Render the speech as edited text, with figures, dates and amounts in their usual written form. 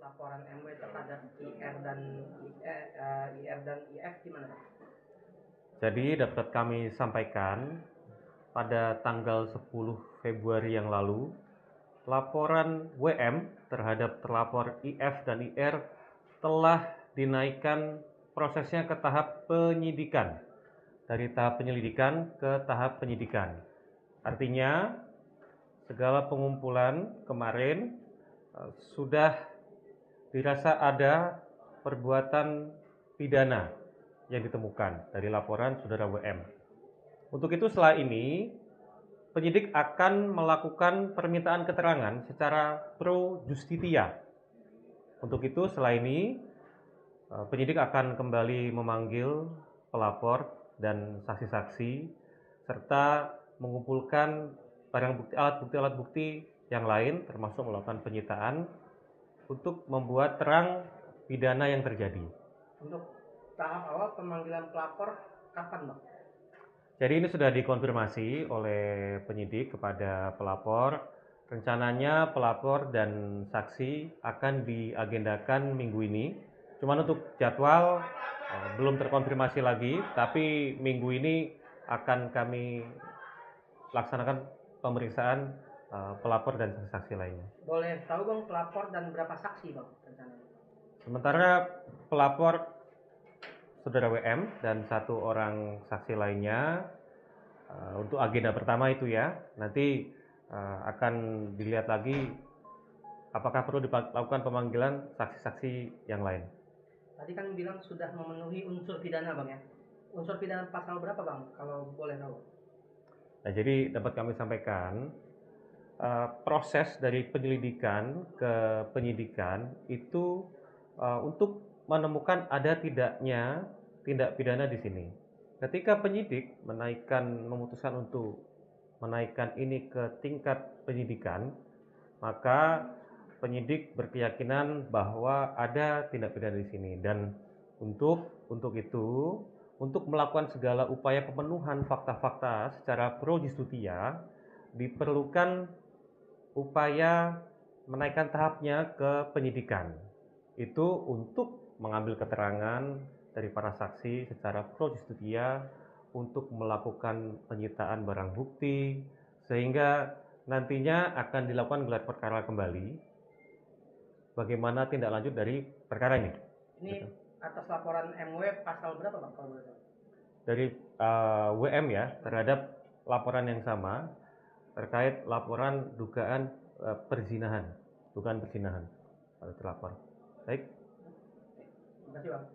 laporan MW terhadap IR dan IF gimana, Pak? Jadi dapat kami sampaikan pada tanggal 10 Februari yang lalu, laporan WM terhadap terlapor IF dan IR telah dinaikkan prosesnya ke tahap penyidikan. Dari tahap penyelidikan ke tahap penyidikan. Artinya, segala pengumpulan kemarin sudah dirasa ada perbuatan pidana yang ditemukan dari laporan saudara WM. Untuk itu setelah ini, penyidik akan melakukan permintaan keterangan secara pro justitia. Untuk itu setelah ini, penyidik akan kembali memanggil pelapor dan saksi-saksi serta mengumpulkan barang bukti, alat bukti yang lain termasuk melakukan penyitaan untuk membuat terang pidana yang terjadi. Untuk tahap awal pemanggilan pelapor kapan, Bang? Jadi ini sudah dikonfirmasi oleh penyidik kepada pelapor. Rencananya pelapor dan saksi akan diagendakan minggu ini. Cuman untuk jadwal belum terkonfirmasi lagi, tapi minggu ini akan kami laksanakan pemeriksaan pelapor dan saksi lainnya. Boleh tahu, Bang, pelapor dan berapa saksi, Bang, rencananya? Sementara pelapor saudara WM dan satu orang saksi lainnya untuk agenda pertama itu ya, nanti akan dilihat lagi apakah perlu dilakukan pemanggilan saksi-saksi yang lain. Tadi kan bilang sudah memenuhi unsur pidana, Bang, ya. Unsur pidana pasal berapa, Bang, kalau boleh tahu? Nah, jadi dapat kami sampaikan proses dari penyelidikan ke penyidikan itu untuk menemukan ada tidaknya tindak pidana di sini. Ketika penyidik memutuskan untuk menaikkan ini ke tingkat penyidikan, maka penyidik berkeyakinan bahwa ada tindak pidana di sini dan untuk itu, untuk melakukan segala upaya pemenuhan fakta-fakta secara pro justitia diperlukan upaya menaikkan tahapnya ke penyidikan. Itu untuk mengambil keterangan dari para saksi secara pro justitia untuk melakukan penyitaan barang bukti sehingga nantinya akan dilakukan gelar perkara kembali bagaimana tindak lanjut dari perkara ini. Ini gitu. Atas laporan MW pasal berapa, Bang, kalau boleh tahu? Dari WM ya, terhadap laporan yang sama terkait laporan dugaan dugaan perzinahan pada terlapor. Baik. Terima kasih, Bang.